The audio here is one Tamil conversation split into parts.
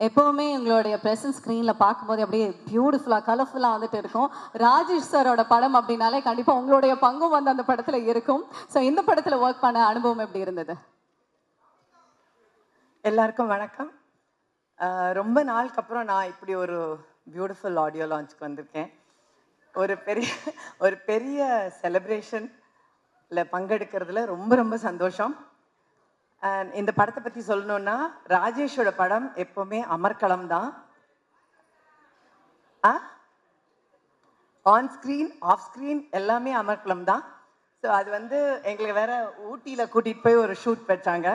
எப்பவுமே உங்களுடைய பிரசன்ஸ் ஸ்க்ரீனில் பார்க்கும்போது அப்படியே பியூட்டிஃபுல்லாக கலர்ஃபுல்லாக வந்துட்டு இருக்கும். ராஜேஷ் சாரோட படம் அப்படின்னாலே கண்டிப்பாக உங்களுடைய பங்கும் வந்து அந்த படத்தில் இருக்கும். ஸோ இந்த படத்தில் ஒர்க் பண்ண அனுபவம் எப்படி இருந்தது? எல்லாருக்கும் வணக்கம். ரொம்ப நாளுக்கு அப்புறம் நான் இப்படி ஒரு பியூட்டிஃபுல் ஆடியோ லான்ச்சுக்கு வந்திருக்கேன். ஒரு பெரிய செலிப்ரேஷனில் பங்கெடுக்கிறதுல ரொம்ப ரொம்ப சந்தோஷம். இந்த படத்தை பற்றி சொல்லணுன்னா, ராஜேஷோட படம் எப்போவுமே அமர்க்களம் தான். ஆன் ஸ்க்ரீன் ஆஃப் ஸ்க்ரீன் எல்லாமே அமர்க்களம் தான். ஸோ அது வந்து எங்களுக்கு வேற ஊட்டியில் கூட்டிகிட்டு போய் ஒரு ஷூட் வச்சாங்க.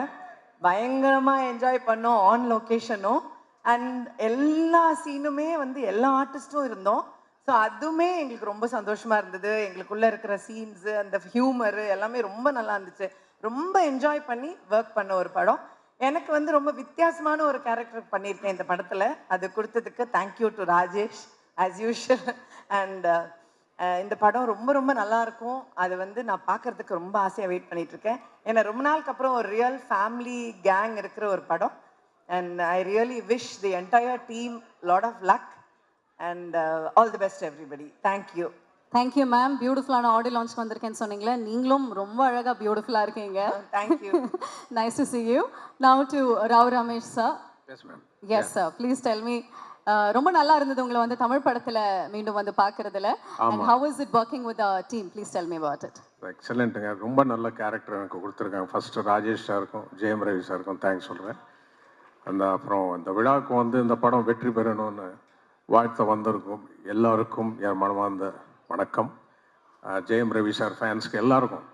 பயங்கரமாக என்ஜாய் பண்ணோம் ஆன் லொக்கேஷனும். அண்ட் எல்லா சீனுமே வந்து எல்லா ஆர்டிஸ்ட்டும் இருந்தோம். ஸோ அதுவுமே எங்களுக்கு ரொம்ப சந்தோஷமாக இருந்தது. எங்களுக்குள்ளே இருக்கிற சீன்ஸு, அந்த ஹியூமரு எல்லாமே ரொம்ப நல்லா இருந்துச்சு. ரொம்ப என்ஜாய் பண்ணி ஒர்க் பண்ண ஒரு படம். எனக்கு வந்து ரொம்ப வித்தியாசமான ஒரு கேரக்டர் பண்ணியிருக்கேன் இந்த படத்தில். அது கொடுத்ததுக்கு thank you to Rajesh as usual. And இந்த படம் ரொம்ப ரொம்ப நல்லா இருக்கும். அது வந்து நான் பார்க்கறதுக்கு ரொம்ப ஆசையாக வெயிட் பண்ணிட்டு இருக்கேன். ஏன்னா ரொம்ப நாளுக்கு அப்புறம் ஒரு ரியல் ஃபேமிலி கேங் இருக்கிற ஒரு படம். And I really wish the entire team lot of luck and all the best everybody. Thank you. Thank you ma'am. பியூட்டிஃபுல்லான ஆடியோ லான்ச் வந்திருக்கேன்னு சொன்னீங்களே, நீங்களும் ரொம்ப அழகாக பியூட்டிஃபுல்லாக இருக்கீங்க. Thank you. Nice to see you. Now to Rao Ramesh sir. Yes, ma'am. Yes sir, please tell me. ரொம்ப நல்லா இருந்தது உங்களை வந்து தமிழ் படத்துல மீண்டும் வந்து பார்க்கறதுல. And how is it working with the team? Please tell me about it. எக்ஸலண்ட்டுங்க. ரொம்ப நல்ல கேரக்டர் எனக்கு கொடுத்துருக்காங்க. ஃபஸ்ட்டு ராஜேஷ் சாருக்கும் ஜெயம் ரவி சாருக்கும் தேங்க்ஸ் சொல்கிறேன். அப்புறம் இந்த விழாவுக்கு வந்து இந்த படம் வெற்றி பெறணும்னு வாழ்த்த வந்திருக்கும் எல்லாருக்கும் என் மனமார்ந்த வணக்கம். ஜெயம் ரவி சார் ஃபேன்ஸ்க்கு எல்லாருக்கும்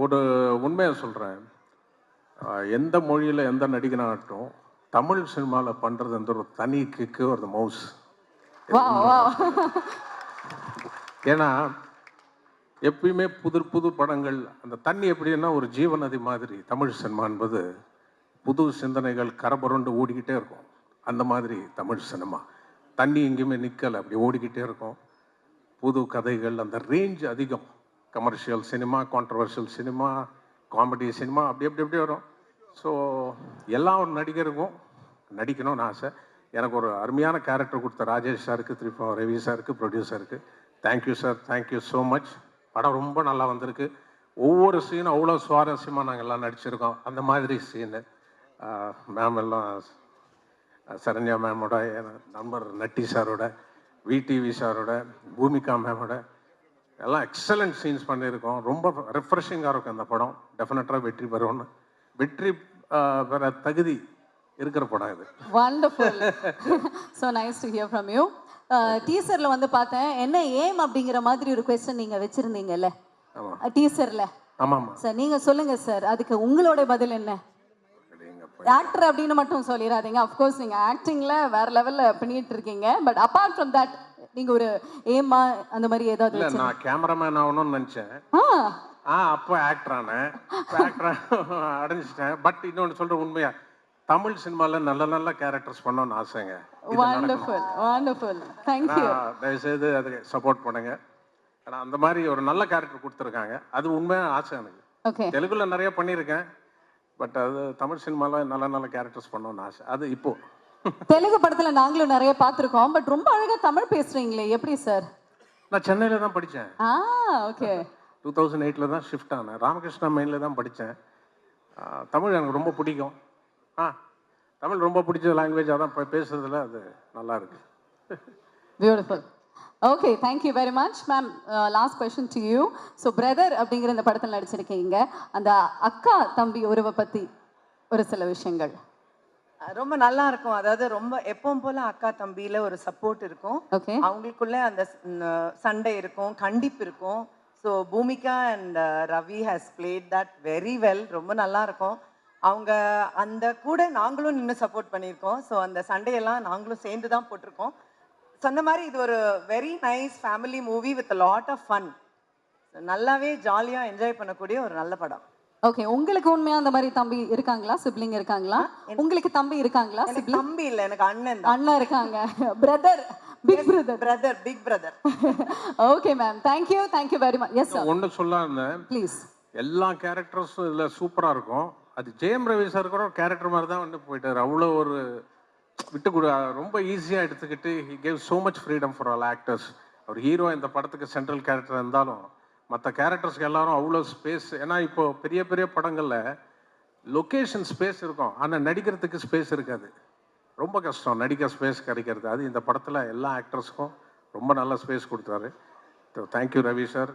ஒரு உண்மையை சொல்கிறேன். எந்த மொழியில் எந்த நடிகனாகட்டும் தமிழ் சினிமாவில் பண்ணுறது வந்து ஒரு தனி கிக்கு ஒரு மவுஸ். ஏன்னா எப்பயுமே புது படங்கள் அந்த தண்ணி எப்படின்னா ஒரு ஜீவநதி மாதிரி தமிழ் சினிமா என்பது புது சிந்தனைகள் கரபுரண்டு ஓடிக்கிட்டே இருக்கும். அந்த மாதிரி தமிழ் சினிமா தண்ணி எங்கேயுமே நிற்கலை, அப்படி ஓடிக்கிட்டே இருக்கும். புது கதைகள், அந்த ரேஞ்ச் அதிகம். Commercial cinema, controversial cinema, comedy cinema அப்படி எப்படி வரும். ஸோ எல்லா ஒரு நடிகருக்கும் நடிக்கணும்னு ஆசை. எனக்கு ஒரு அருமையான கேரக்டர் கொடுத்த ராஜேஷ் சாருக்கு, திருப்பி ரவி சாருக்கு, ப்ரொடியூசருக்கு thank you sir, thank you so much. படம் ரொம்ப நல்லா வந்திருக்கு. ஒவ்வொரு சீனும் அவ்வளோ சுவாரஸ்யமாக நாங்கள் எல்லாம் நடிச்சிருக்கோம். அந்த மாதிரி சீனு மேம் எல்லாம் சரண்யா மேமோட, என் நண்பர் நட்டி சாரோட, விடிவி சாரோட, பூமிகா மேமோட எல்லாம் எக்ஸலண்ட் சீன்ஸ் பண்ணியிருக்கோம். ரொம்ப ரெஃப்ரெஷிங்காக இருக்கும் அந்த படம். டெஃபினட்டாக வெற்றி பெறும்னு, வெற்றி பெற தகுதி இருக்கிற படம் இது. Wonderful. So nice to hear from you. டீசரில் வந்து பார்த்தேன், என்ன ஏம் அப்படிங்கிற மாதிரி ஒரு கொஸ்டின் நீங்கள் வச்சுருந்தீங்கல்ல டீசரில். ஆமாம் சார், நீங்கள் சொல்லுங்கள் சார், அதுக்கு உங்களோட பதில் என்ன? ஆக்டர் அப்படின்னு மட்டும் சொல்லிடாதீங்க. அஃப்கோர்ஸ் நீங்கள் ஆக்டிங்கில் வேறு லெவலில் பண்ணிட்டு இருக்கீங்க. பட் அப்பார்ட் ஃப்ரம் தட் நீங்கள் ஒரு ஏமா அந்த மாதிரி ஏதாவது? நான் கேமராமேன் ஆகணும்னு நினச்சேன். அப்போ ஆக்டர் ஆனேன், அடைஞ்சிட்டேன். பட் இன்னொன்று சொல்கிற உண்மையா, தமிழ் சினிமாவில் நல்ல கேரக்டர்ஸ் பண்ணணும்னு ஆசைங்க. Wonderful wonderful. தேங்க்யூ. தயவுசெய்து அதுக்கு சப்போர்ட் பண்ணுங்க. ஆனால் அந்த மாதிரி ஒரு நல்ல கேரக்டர் கொடுத்துருக்காங்க. அது உண்மையான ஆசை எனக்கு. ஓகே. தெலுங்குல நிறைய பண்ணியிருக்கேன். பட் அது தமிழ் சினிமாவில் நல்ல கேரக்டர்ஸ் பண்ணணும்னு ஆசை. அது இப்போ தெலுங்கு படத்தில் நாங்களும் நிறைய பார்த்துருக்கோம். பட் ரொம்ப அழகாக தமிழ் பேசுகிறீங்களே, எப்படி சார்? நான் சென்னையில் தான் படித்தேன். ஓகே. 2008 தான் ஷிஃப்ட் ஆனேன். ராமகிருஷ்ணா மெயினில் தான் படித்தேன். தமிழ் எனக்கு ரொம்ப பிடிக்கும். தமிழ் ரொம்ப பிடிச்ச லாங்குவேஜ். அதான் பேசுறதுல அது நல்லா இருக்கு. Beautiful. Okay, thank you very much ma'am. Last question to you. So brother அப்படிங்கிற இந்த படத்தில் நடிச்சிருக்கீங்க. அந்த அக்கா தம்பி உறவை பற்றி ஒரு சில விஷயங்கள். ரொம்ப நல்லா இருக்கும். அதாவது ரொம்ப எப்பவும் போல அக்கா தம்பியில ஒரு சப்போர்ட் இருக்கும். ஓகே. அவங்களுக்குள்ள அந்த சண்டை இருக்கும், கண்டிப்பு இருக்கும். So Bhumika and Ravi has played that very well. ரொம்ப நல்லா இருக்கும். அவங்க அந்த கூட நாங்களும் நின்று சப்போர்ட் பண்ணியிருக்கோம். ஸோ அந்த சண்டையெல்லாம் நாங்களும் சேர்ந்து தான் போட்டிருக்கோம். சொன்ன மாதிரி இது ஒரு very nice family movie with lot of fun. நல்லாவே ஜாலியாக என்ஜாய் பண்ணக்கூடிய ஒரு நல்ல படம். ஓகே. உங்களுக்கு உண்மையா அந்த மாதிரி தம்பி இருக்காங்களா, சிப்ளிங் இருக்காங்களா? உங்களுக்கு தம்பி இருக்காங்களா? சிப்ளிங் தம்பி இல்லை, எனக்கு அண்ணன். அண்ணன் இருக்காங்க. Brother, big brother. Big brother. Okay ma'am, thank you very much. Yes sir. ஒன்று சொல்லாம ப்ளீஸ். எல்லா கேரக்டர்ஸும் இதில் சூப்பராக இருக்கும். அது ஜெயம் ரவி சார் கூட கேரக்டர் மாதிரி தான் வந்து போயிட்டார். அவ்வளோ ஒரு விட்டு கொடு ரொம்ப ஈஸியாக எடுத்துக்கிட்டு he gave so much freedom for all actors. அவர் ஹீரோ இந்த படத்துக்கு சென்ட்ரல் கேரக்டர் இருந்தாலும் மற்ற கேரக்டர்ஸ்க்கு எல்லாரும் அவ்வளோ ஸ்பேஸ். ஏன்னா இப்போ பெரிய பெரிய படங்களில் லொக்கேஷன் ஸ்பேஸ் இருக்கும், ஆனால் நடிக்கிறதுக்கு ஸ்பேஸ் இருக்காது. ரொம்ப கஷ்டம் நடிக்க ஸ்பேஸ் கிடைக்கிறது. அது இந்த படத்தில் எல்லா ஆக்டர்ஸ்க்கும் ரொம்ப நல்ல ஸ்பேஸ் கொடுத்தாரு. Thank you Ravi sir,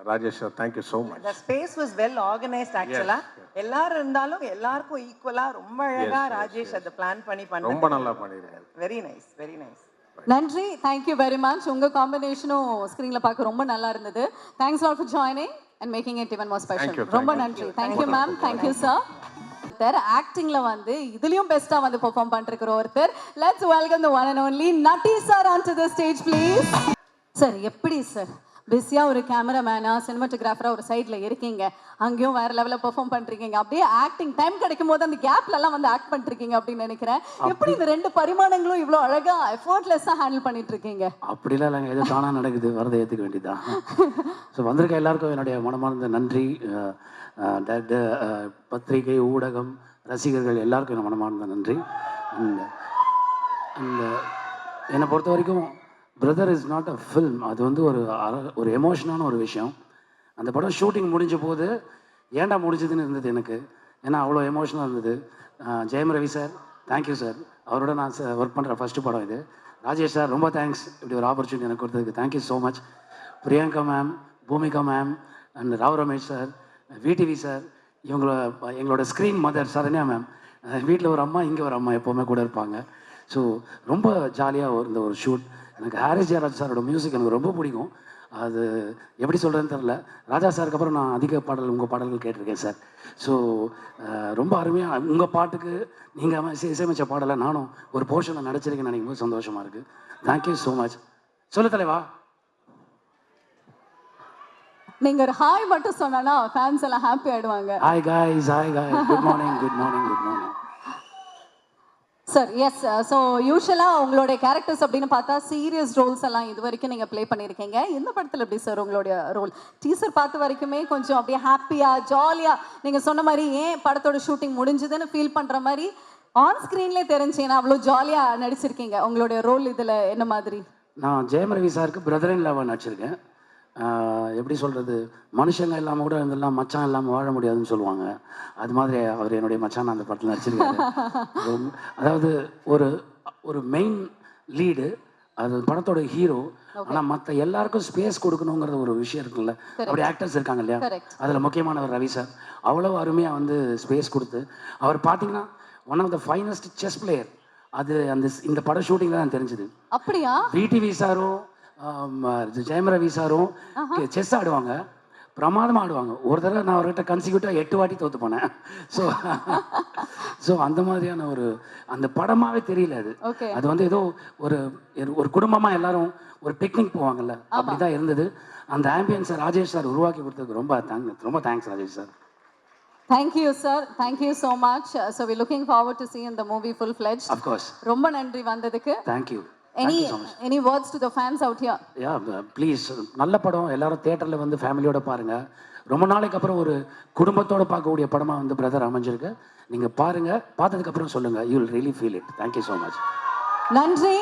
Rajesh sir, thank you so much. The space was well organized actually. எல்லாரும் இருந்தாலும் எல்லாருக்கும் ஈக்குவலா ரொம்ப அழகா ராஜேஷ் அதை பிளான் பண்ணி பண்ணாரு. ரொம்ப நல்லா பண்ணிருக்காரு. Very nice, very nice. நன்றி, தேங்க்யூ வெரி மச். உங்க காம்பினேஷனும் ஸ்க்ரீன்ல பார்க்க ரொம்ப நல்லா இருந்தது. Thanks all for joining and making it even more special. ரொம்ப நன்றி. Thank you ma'am, thank you sir. ஒருத்தர் ஆக்டிங்ல வந்து இதுலயும் பெஸ்டா வந்து பெர்ஃபார்ம் பண்ணிருக்கிற ஒருத்தர். Let's welcome the one and only Natty sir on to the stage please. Sir எப்படி சார் பிஸியாக ஒரு கேமராமேனா சினிமாட்டோகிராஃபராக ஒரு சைடில் இருக்கீங்க, அங்கேயும் வேறு லெவலில் பெர்ஃபார்ம் பண்ணுறீங்க, அப்படியே ஆக்டிங் டைம் கிடைக்கும் போது அந்த கேப்லலாம் வந்து ஆக்ட் பண்ணிருக்கீங்க அப்படின்னு நினைக்கிறேன். எப்படி இந்த ரெண்டு பரிமாணங்களும் இவ்வளோ அழகாக எஃபர்ட்லெஸ்ஸாக ஹேண்டில் பண்ணிட்டு இருக்கீங்க? அப்படிலாம் இல்லைங்க, எது தானாக நடக்குது, வரதை ஏற்றுக்க வேண்டியதுதான். ஸோ வந்திருக்க எல்லாருக்கும் என்னுடைய மனமார்ந்த நன்றி. பத்திரிகை, ஊடகம், ரசிகர்கள் எல்லாருக்கும் என்ன மனமார்ந்த நன்றி. அந்த என்னை பொறுத்த வரைக்கும் brother is not a film, அது வந்து ஒரு எமோஷனான ஒரு விஷயம். அந்த படம் ஷூட்டிங் முடிஞ்ச போது ஏன்டா முடிஞ்சதுன்னு இருந்தது எனக்கு, ஏன்னா அவ்வளோ எமோஷனாக இருந்தது. ஜெயம் ரவி சார், தேங்க்யூ சார், அவரோட நான் ஒர்க் பண்ணுற ஃபஸ்ட்டு படம் இது. ராஜேஷ் சார், ரொம்ப தேங்க்ஸ் இப்படி ஒரு ஆப்பர்ச்சுனிட்டி எனக்கு கொடுத்ததுக்கு, thank you so much. Priyanka ma'am, Bhumika ma'am and Rao Ramesh sir, VTV sir, எங்களோட ஸ்க்ரீன் மதர் சரண்யா மேம். வீட்டில் ஒரு அம்மா, இங்கே ஒரு அம்மா எப்போவுமே கூட இருப்பாங்க. ஸோ ரொம்ப ஜாலியாக இருந்த ஒரு ஷூட். எனக்கு ஹாரிஸ் ஜெயராஜ் சாரோட மியூசிக் எனக்கு ரொம்ப பிடிக்கும். அது எப்படி சொல்கிறேன்னு தெரில. ராஜா சாருக்கு அப்புறம் நான் அதிக உங்கள் பாடல்கள் கேட்டிருக்கேன் சார். ஸோ ரொம்ப அருமையாக உங்கள் பாட்டுக்கு நீங்கள் இசையமைச்ச பாடலை நானும் ஒரு போர்ஷனில் நடிச்சிருக்கேன்னு நினைக்கும் போது சந்தோஷமாக இருக்குது. Thank you so much. சொல்லு தலைவா. நீங்கள் ஒரு ஹாய் மட்டும் சொன்னா ஃபேன்ஸ் எல்லாம் ஹாப்பி ஆகிடுவாங்க. Hi guys, hi guy, good morning, good morning, good morning sir. Yes, so யூஸ்வலாக உங்களுடைய கேரக்டர்ஸ் அப்படின்னு பார்த்தா சீரியஸ் ரோல்ஸ் எல்லாம் இது வரைக்கும் நீங்கள் ப்ளே பண்ணியிருக்கீங்க. இந்த படத்தில் எப்படி சார் உங்களுடைய ரோல்? டீசர் பார்த்த வரைக்குமே கொஞ்சம் அப்படியே ஹாப்பியாக ஜாலியாக நீங்கள் சொன்ன மாதிரி ஏன் படத்தோட ஷூட்டிங் முடிஞ்சதுன்னு ஃபீல் பண்ணுற மாதிரி ஆன் ஸ்க்ரீன்லேயே தெரிஞ்சேன்னா அவ்வளோ ஜாலியாக நடிச்சிருக்கீங்க. உங்களுடைய ரோல் இதில் என்ன மாதிரி? நான் ஜெயம் ரவி சாருக்கு பிரதர் இன் லவ்வாக நடிச்சிருக்கேன். எப்படி சொல்கிறது, மனுஷங்க இல்லாமல் கூட இருந்தெல்லாம் மச்சான் இல்லாமல் வாழ முடியாதுன்னு சொல்லுவாங்க. அது மாதிரி அவர் என்னுடைய மச்சான் அந்த படத்தில் நடிச்சிருக்காரு. அதாவது ஒரு மெயின் லீடு, அது படத்தோட ஹீரோ. ஆனால் மற்ற எல்லாருக்கும் ஸ்பேஸ் கொடுக்கணுங்கிற ஒரு விஷயம் இருக்குல்ல, அப்படி ஆக்டர்ஸ் இருக்காங்க இல்லையா, அதில் முக்கியமானவர் ரவி சார். அவ்வளோ அருமையாக வந்து ஸ்பேஸ் கொடுத்து, அவர் பார்த்தீங்கன்னா one of the finest chess player. அது இந்த படம் ஷூட்டிங்கில் தான் தெரிஞ்சுது. அப்படியா? விடிவி சாரும் ஜெயம் ரவி சாரும் செஸ் ஆடுவாங்க, பிரமாதமாக ஆடுவாங்க. ஒரு தடவை நான் அவர்கிட்ட கன்சிக்யூட்டாக 8 வாட்டி தோற்று போனேன். ஸோ அந்த மாதிரியான அந்த படமாகவே தெரியல. அது வந்து ஏதோ ஒரு குடும்பமாக எல்லாரும் ஒரு பிக்னிக் போவாங்கல்ல, அப்படி தான் இருந்தது. அந்த ஆம்பியன்ஸை ராஜேஷ் சார் உருவாக்கி கொடுத்ததுக்கு ரொம்ப thanks Rajesh sir. Thank you sir, thank you so much. So we're looking forward to seeing the movie full fledged. Of course. ரொம்ப நன்றி வந்ததுக்கு. Thank you. Any words to the fans out here? Yeah, please, நல்ல படம், எல்லாரும் தியேட்டர்ல வந்து ஃபேமிலியோட பாருங்க. ரொம்ப நாளைக்கு அப்புறம் ஒரு குடும்பத்தோட பார்க்கக்கூடிய படமா வந்து பிரதர் அமைஞ்சிருக்கு. நீங்க பாருங்க, பார்த்ததுக்கு அப்புறம் சொல்லுங்க. You will really feel it. Thank you so much. நன்றி.